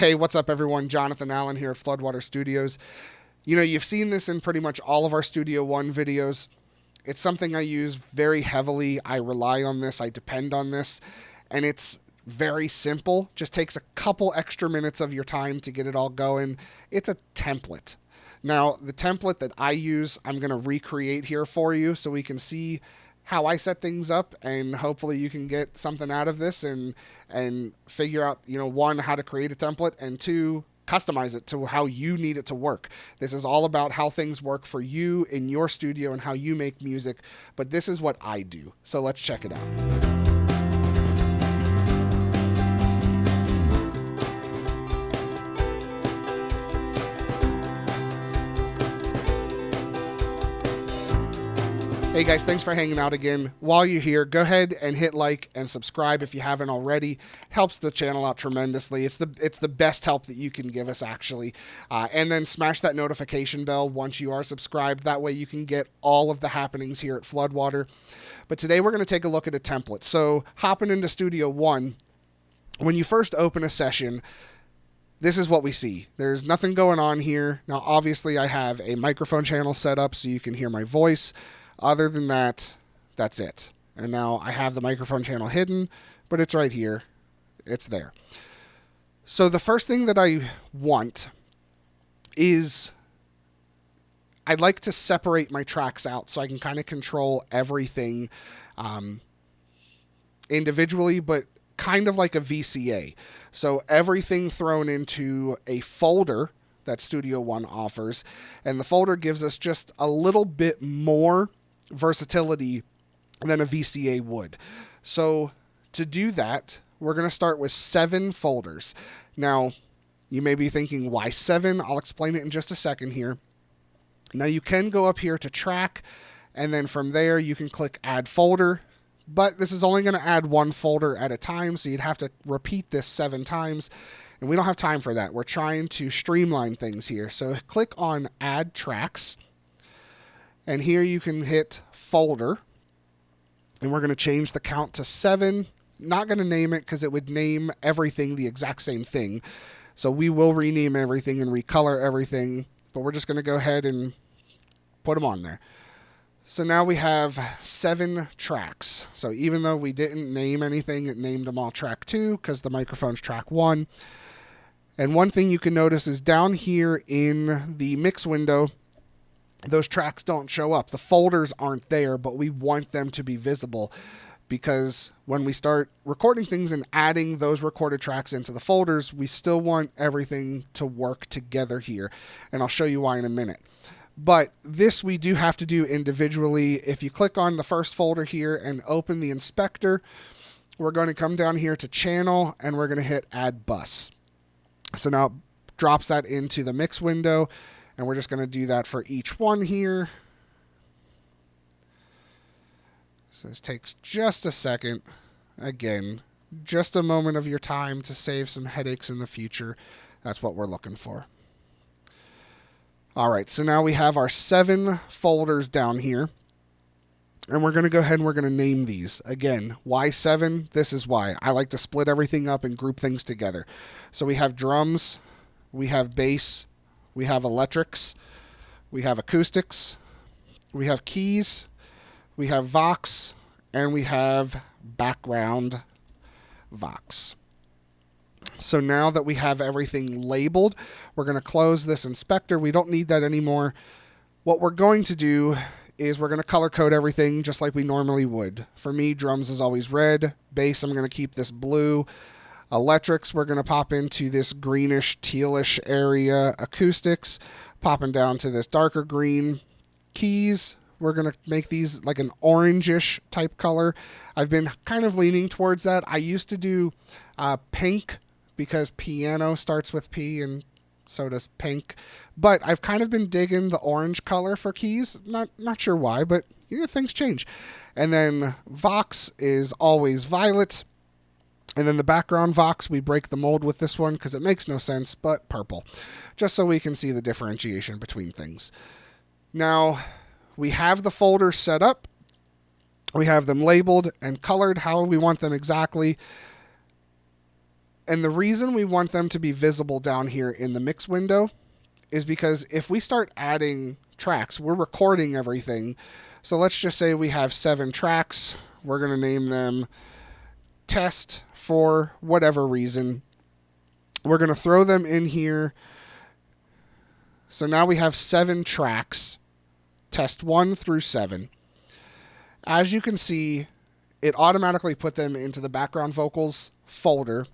Hey, what's up, everyone? Jonathan Allen here at Floodwater Studios. You know, you've seen this in pretty much all of our Studio One videos. It's something I use very heavily. I rely on this. I depend on this. And it's very simple. Just takes a couple extra minutes of your time to get it all going. It's a template. Now, the template that I use, I'm going to recreate here for you so we can see how I set things up, and hopefully you can get something out of this and figure out, one, how to create a template, and two, customize it to how you need it to work. This is all about how things work for you in your studio and how you make music, but this is what I do. So let's check it out. Hey guys, thanks for hanging out again. While you're here, go ahead and hit like and subscribe if you haven't already. Helps the channel out tremendously. It's the best help that you can give us, actually. And then smash that notification bell once you are subscribed. That way you can get all of the happenings here at Floodwater. But today we're going to take a look at a template. So hopping into Studio One, when you first open a session, this is what we see. There's nothing going on here. Now, obviously, I have a microphone channel set up so you can hear my voice. Other than that, that's it. And now I have the microphone channel hidden, but it's right here. It's there. So the first thing that I want is I'd like to separate my tracks out so I can kind of control everything individually, but kind of like a VCA. So everything thrown into a folder that Studio One offers, and the folder gives us just a little bit more versatility than a VCA would. So to do that, we're going to start with 7 folders. Now, you may be thinking, why 7? I'll explain it in just a second here. Now, you can go up here to track, and then from there, you can click add folder. But this is only going to add 1 folder at a time, so you'd have to repeat this 7 times. And we don't have time for that. We're trying to streamline things here. So click on add tracks. And here you can hit folder, and we're going to change the count to 7. Not going to name it because it would name everything the exact same thing. So we will rename everything and recolor everything, but we're just going to go ahead and put them on there. So now we have 7 tracks. So even though we didn't name anything, it named them all track 2 because the microphone's track 1. And one thing you can notice is down here in the mix window, those tracks don't show up. The folders aren't there, but we want them to be visible because when we start recording things and adding those recorded tracks into the folders, we still want everything to work together here. And I'll show you why in a minute. But this we do have to do individually. If you click on the first folder here and open the inspector, we're going to come down here to channel and we're going to hit add bus. So now it drops that into the mix window. And we're just going to do that for each one here. So this takes just a second. Again, just a moment of your time to save some headaches in the future. That's what we're looking for. All right, so now we have our 7 folders down here. And we're going to go ahead and we're going to name these. Again, why 7? This is why. I like to split everything up and group things together. So we have drums, we have bass, we have electrics, we have acoustics, we have keys, we have Vox, and we have background Vox. So now that we have everything labeled, we're going to close this inspector. We don't need that anymore. What we're going to do is we're going to color code everything just like we normally would. For me, drums is always red. Bass, I'm going to keep this blue. Electrics, we're going to pop into this greenish, tealish area. Acoustics, popping down to this darker green. Keys, we're going to make these like an orangish type color. I've been kind of leaning towards that. I used to do pink because piano starts with P and so does pink. But I've kind of been digging the orange color for keys. Not sure why, but things change. And then Vox is always violet. And then the background Vox, we break the mold with this one because it makes no sense, but purple. Just so we can see the differentiation between things. Now, we have the folders set up. We have them labeled and colored how we want them exactly. And the reason we want them to be visible down here in the mix window is because if we start adding tracks, we're recording everything. So let's just say we have 7 tracks. We're going to name them test for whatever reason. We're going to throw them in here. So now we have 7 tracks, test 1 through 7. As you can see, it automatically put them into the background vocals folder,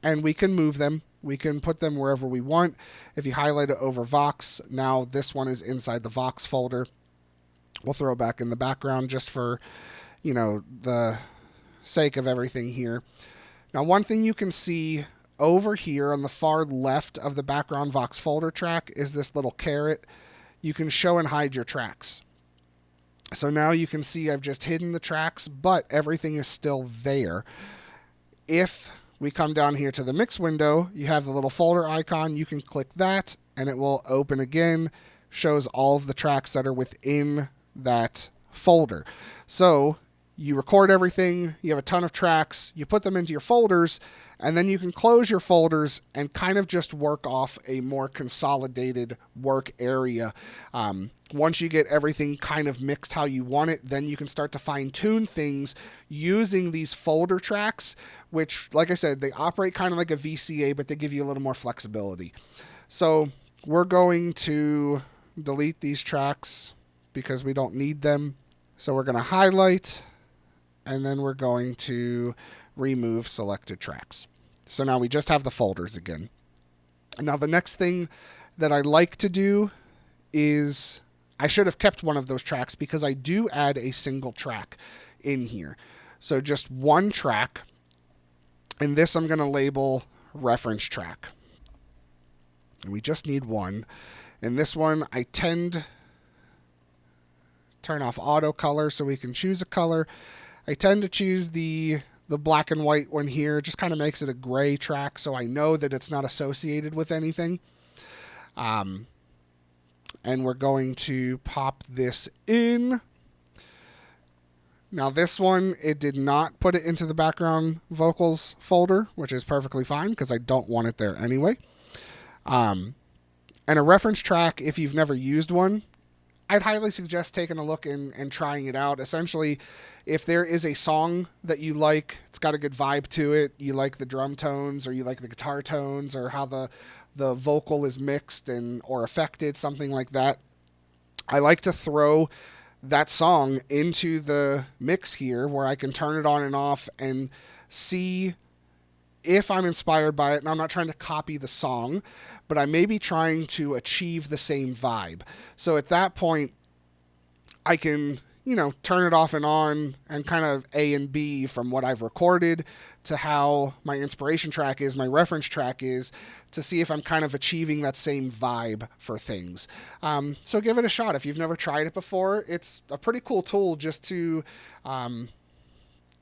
and we can move them. We can put them wherever we want. If you highlight it over Vox, now this one is inside the Vox folder. We'll throw it back in the background just for, the sake of everything here. Now, one thing you can see over here on the far left of the background Vox folder track is this little caret. You can show and hide your tracks. So now you can see I've just hidden the tracks, but everything is still there. If we come down here to the mix window, you have the little folder icon. You can click that and it will open again, shows all of the tracks that are within that folder. So you record everything, you have a ton of tracks, you put them into your folders, and then you can close your folders and kind of just work off a more consolidated work area. Once you get everything kind of mixed how you want it, then you can start to fine tune things using these folder tracks, which, like I said, they operate kind of like a VCA, but they give you a little more flexibility. So we're going to delete these tracks because we don't need them. So we're going to highlight, and then we're going to remove selected tracks. So now we just have the folders again. Now the next thing that I like to do is, I should have kept one of those tracks because I do add a single track in here. So just one track, and this I'm going to label reference track. And we just need one. And this one, I tend to turn off auto color so we can choose a color. I tend to choose the black and white one here. Just kind of makes it a gray track so I know that it's not associated with anything. And we're going to pop this in. Now this one, it did not put it into the background vocals folder, which is perfectly fine because I don't want it there anyway. And a reference track, if you've never used one, I'd highly suggest taking a look and trying it out. Essentially, if there is a song that you like, it's got a good vibe to it, you like the drum tones or you like the guitar tones or how the vocal is mixed or affected, something like that, I like to throw that song into the mix here where I can turn it on and off and see if I'm inspired by it. And I'm not trying to copy the song, but I may be trying to achieve the same vibe. So at that point, I can, turn it off and on and kind of A and B from what I've recorded to how my inspiration track is, my reference track is, to see if I'm kind of achieving that same vibe for things. So give it a shot. If you've never tried it before, it's a pretty cool tool just to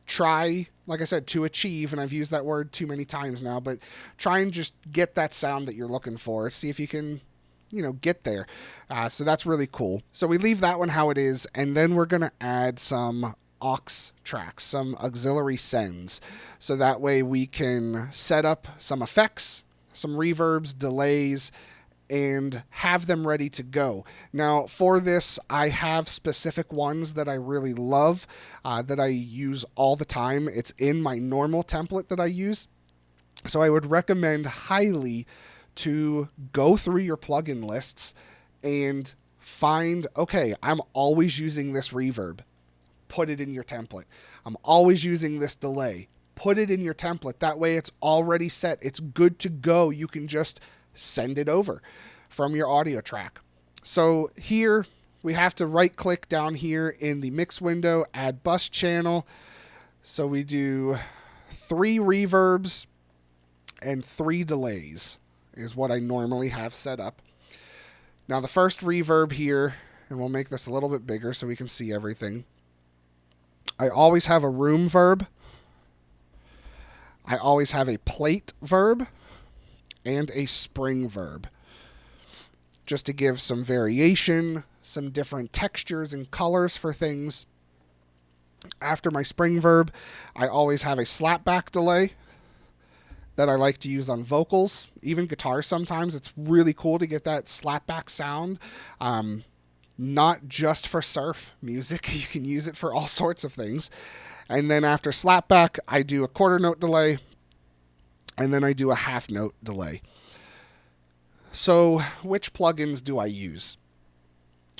try, like I said, to achieve, and I've used that word too many times now, but try and just get that sound that you're looking for. See if you can, get there. So that's really cool. So we leave that one how it is, and then we're going to add some aux tracks, some auxiliary sends. So that way we can set up some effects, some reverbs, delays, and have them ready to go. Now, for this, I have specific ones that I really love, that I use all the time. It's in my normal template that I use. So I would recommend highly to go through your plugin lists and find, okay, I'm always using this reverb. Put it in your template. I'm always using this delay. Put it in your template. That way it's already set. It's good to go. You can just send it over from your audio track. So here we have to right click down here in the mix window, add bus channel. So we do 3 reverbs and 3 delays is what I normally have set up. Now the first reverb here, and we'll make this a little bit bigger so we can see everything. I always have a room verb. I always have a plate verb and a spring verb, just to give some variation, some different textures and colors for things. After my spring verb, I always have a slapback delay that I like to use on vocals, even guitars sometimes. It's really cool to get that slapback sound. Not just for surf music. You can use it for all sorts of things. And then after slapback, I do a quarter note delay, and then I do a half note delay. So which plugins do I use?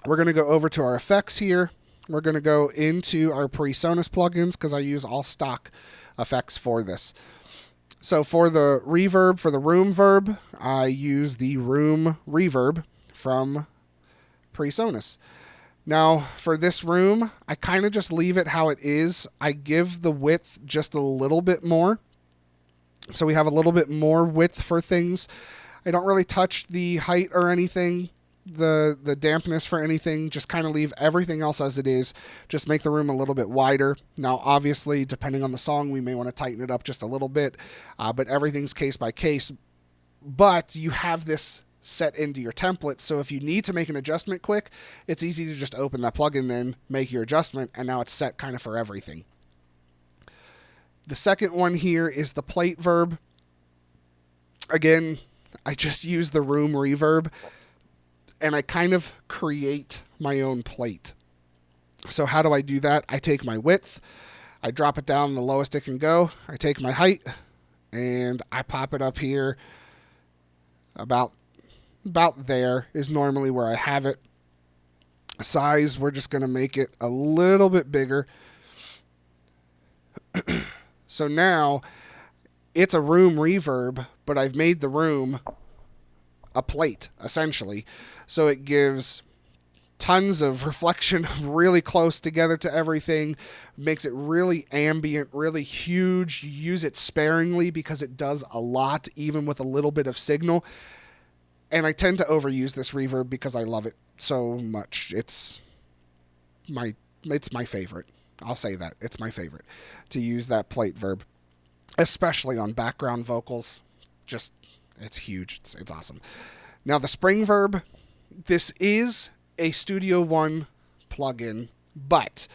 We're going to go over to our effects here. We're going to go into our PreSonus plugins because I use all stock effects for this. So for the reverb, for the room verb, I use the room reverb from PreSonus. Now, for this room, I kind of just leave it how it is. I give the width just a little bit more. So we have a little bit more width for things. I don't really touch the height or anything, the dampness for anything. Just kind of leave everything else as it is. Just make the room a little bit wider. Now, obviously, depending on the song, we may want to tighten it up just a little bit. But everything's case by case. But you have this set into your template, so if you need to make an adjustment quick, it's easy to just open that plugin, then make your adjustment, and now it's set kind of for everything. The second one here is the plate verb. Again, I just use the room reverb, and I kind of create my own plate. So how do I do that? I take my width, I drop it down the lowest it can go, I take my height, and I pop it up here. About there is normally where I have it. Size, we're just going to make it a little bit bigger. So now it's a room reverb, but I've made the room a plate, essentially. So it gives tons of reflection really close together to everything, makes it really ambient, really huge. You use it sparingly because it does a lot, even with a little bit of signal. And I tend to overuse this reverb because I love it so much. It's my favorite. I'll say that. It's my favorite to use that plate verb, especially on background vocals. Just, it's huge. It's awesome. Now the spring verb, this is a Studio One plugin, but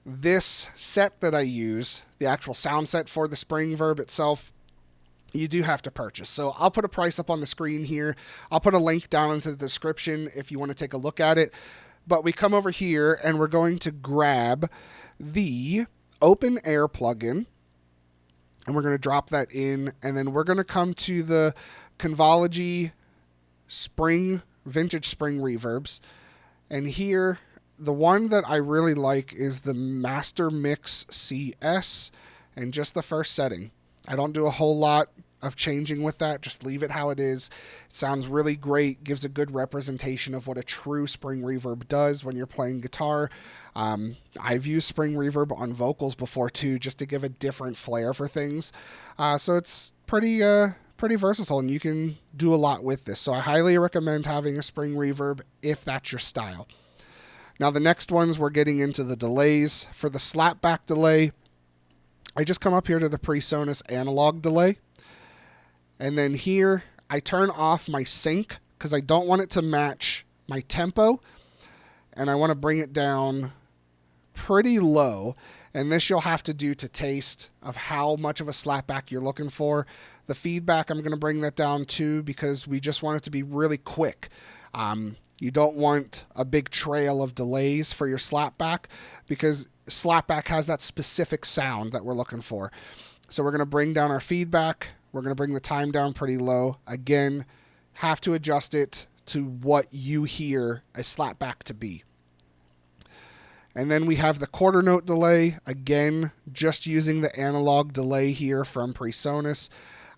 this set that I use, the actual sound set for the spring verb itself, you do have to purchase. So I'll put a price up on the screen here. I'll put a link down into the description if you want to take a look at it. But we come over here and we're going to grab the open air plugin and we're going to drop that in, and then we're going to come to the Convology vintage spring reverbs. And here, the one that I really like is the Master Mix CS, and just the first setting. I don't do a whole lot of changing with that. Just leave it how it is. It sounds really great. Gives a good representation of what a true spring reverb does when you're playing guitar. I've used spring reverb on vocals before too, just to give a different flair for things. So it's pretty versatile, and you can do a lot with this. So I highly recommend having a spring reverb if that's your style. Now the next ones, we're getting into the delays. For the slapback delay, I just come up here to the PreSonus analog delay. And then here, I turn off my sync because I don't want it to match my tempo. And I want to bring it down pretty low. And this you'll have to do to taste of how much of a slapback you're looking for. The feedback, I'm going to bring that down too because we just want it to be really quick. You don't want a big trail of delays for your slapback because slapback has that specific sound that we're looking for. So we're going to bring down our feedback. We're going to bring the time down pretty low. Again, have to adjust it to what you hear a slapback to be. And then we have the quarter note delay. Again, just using the analog delay here from PreSonus.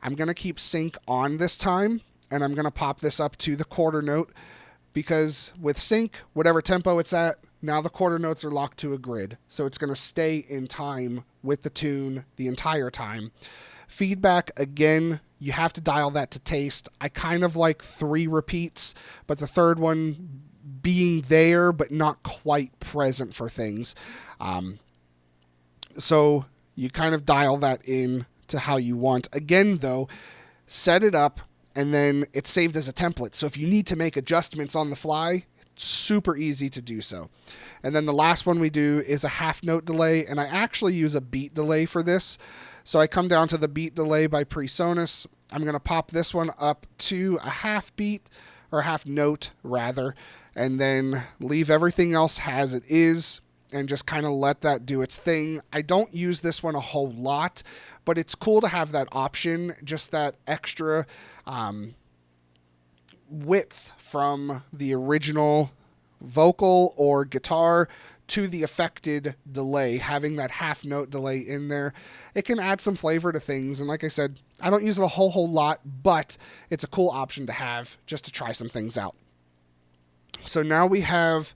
I'm going to keep sync on this time, and I'm going to pop this up to the quarter note because with sync, whatever tempo it's at, now the quarter notes are locked to a grid. So it's going to stay in time with the tune the entire time. Feedback, again, you have to dial that to taste. I kind of like 3 repeats, but the third one being there but not quite present for things. So you kind of dial that in to how you want. Again, though, set it up, and then it's saved as a template. So if you need to make adjustments on the fly, super easy to do so. And then the last one we do is a half note delay, and I actually use a beat delay for this. So I come down to the beat delay by PreSonus. I'm going to pop this one up to a half beat, or half note rather, and then leave everything else as it is and just kind of let that do its thing. I don't use this one a whole lot, but it's cool to have that option, just that extra width from the original vocal or guitar to the affected delay. Having that half note delay in there, it can add some flavor to things. And like I said, I don't use it a whole lot, but it's a cool option to have just to try some things out. So now we have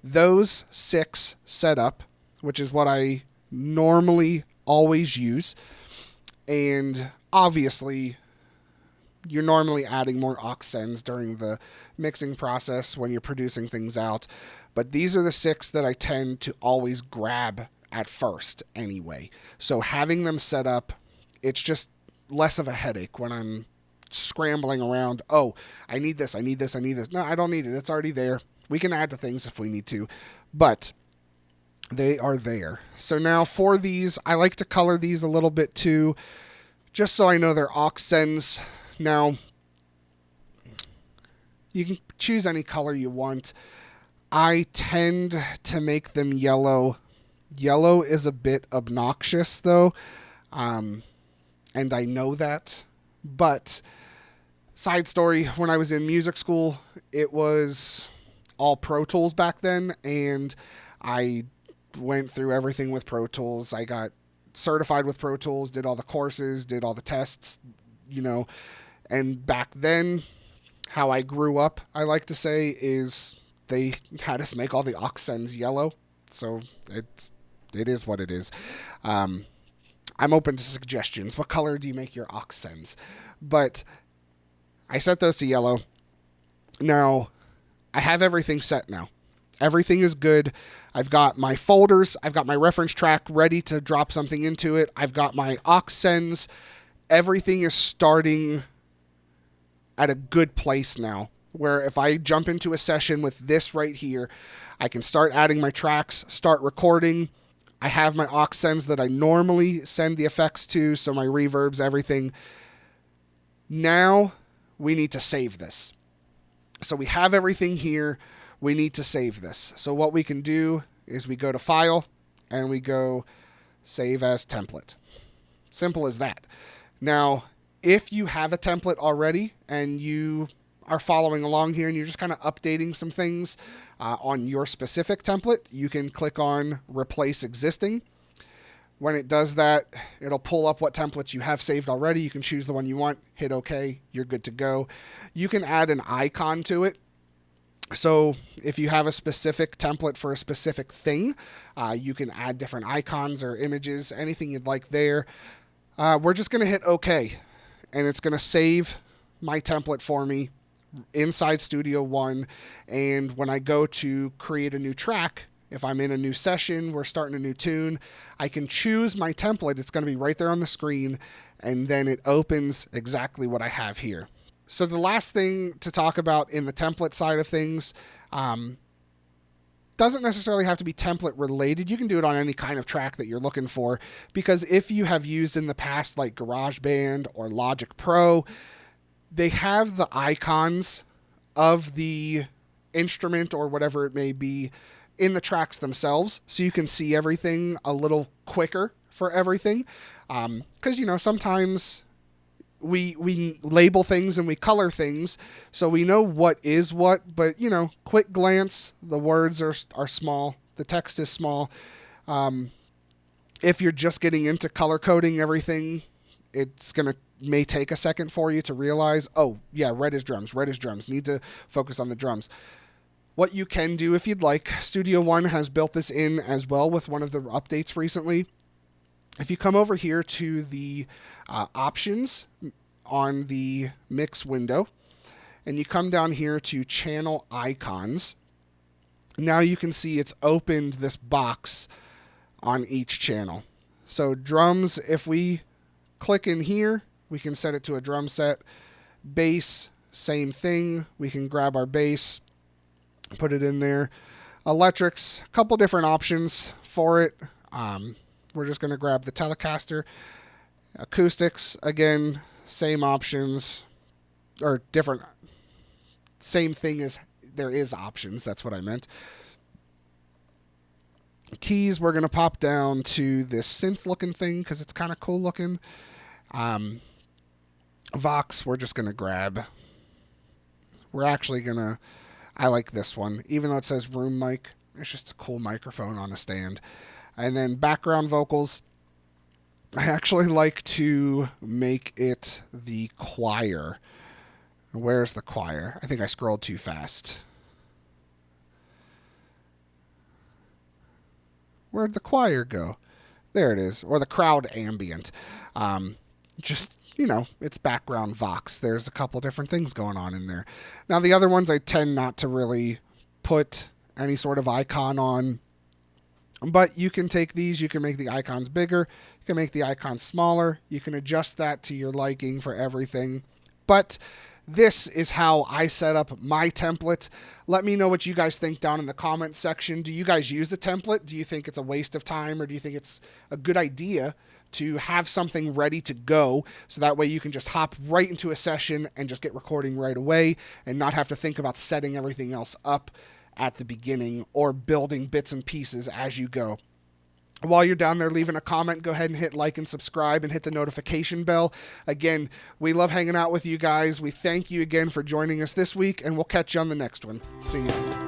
those 6 set up, which is what I normally always use. And obviously, you're normally adding more aux sends during the mixing process when you're producing things out. But these are the 6 that I tend to always grab at first anyway. So having them set up, it's just less of a headache when I'm scrambling around. Oh, I need this, I need this, I need this. No, I don't need it. It's already there. We can add to things if we need to, but they are there. So now for these, I like to color these a little bit too, just so I know they're aux sends. Now, you can choose any color you want. I tend to make them yellow. Yellow is a bit obnoxious though, and I know that. But side story, when I was in music school, it was all Pro Tools back then, and I went through everything with Pro Tools. I got certified with Pro Tools, did all the courses, did all the tests, and back then, how I grew up, I like to say, is they had us make all the aux sends yellow. So it is what it is. I'm open to suggestions. What color do you make your aux sends? But I set those to yellow. Now, I have everything set now. Everything is good. I've got my folders. I've got my reference track ready to drop something into it. I've got my aux sends. Everything is starting at a good place now, where if I jump into a session with this right here, I can start adding my tracks, start recording. I have my aux sends that I normally send the effects to, so my reverbs, everything. Now we need to save this. So we have everything here. We need to save this. So what we can do is we go to File and we go Save as Template. Simple as that. Now, if you have a template already and you are following along here and you're just kind of updating some things on your specific template, you can click on Replace Existing. When it does that, it'll pull up what templates you have saved already. You can choose the one you want, hit OK, you're good to go. You can add an icon to it. So if you have a specific template for a specific thing, you can add different icons or images, anything you'd like there. We're just going to hit OK, and it's going to save my template for me inside Studio One. And when I go to create a new track, if I'm in a new session, we're starting a new tune, I can choose my template. It's going to be right there on the screen, and then it opens exactly what I have here. So the last thing to talk about in the template side of things doesn't necessarily have to be template related. You can do it on any kind of track that you're looking for, because if you have used in the past like GarageBand or Logic Pro, they have the icons of the instrument or whatever it may be in the tracks themselves, so you can see everything a little quicker for everything. Because, sometimes we label things and we color things, so we know what is what, but, quick glance, the words are small, the text is small. If you're just getting into color coding everything, it's going to may take a second for you to realize, oh, yeah, red is drums, need to focus on the drums. What you can do if you'd like, Studio One has built this in as well with one of the updates recently. If you come over here to the options on the mix window, and you come down here to channel icons, now you can see it's opened this box on each channel. So drums, if we click in here, we can set it to a drum set. Bass, same thing. We can grab our bass. Put it in there. Electrics, a couple different options for it. We're just going to grab the Telecaster. Acoustics, again, same options, or different, same thing as there is options. That's what I meant. Keys, we're going to pop down to this synth-looking thing because it's kind of cool looking. Vox, we're just going to grab. We're actually going to, I like this one. Even though it says room mic, it's just a cool microphone on a stand. And then background vocals, I actually like to make it the choir. Where's the choir? I think I scrolled too fast. Where'd the choir go? There it is. Or the crowd ambient. Just, it's background vox. There's a couple different things going on in there. Now, the other ones I tend not to really put any sort of icon on. But you can take these, you can make the icons bigger, you can make the icons smaller, you can adjust that to your liking for everything. But this is how I set up my template. Let me know what you guys think down in the comments section. Do you guys use the template? Do you think it's a waste of time, or do you think it's a good idea to have something ready to go so that way you can just hop right into a session and just get recording right away and not have to think about setting everything else up at the beginning or building bits and pieces as you go? While you're down there leaving a comment, go ahead and hit like and subscribe and hit the notification bell. Again, we love hanging out with you guys. We thank you again for joining us this week, and we'll catch you on the next one. See you.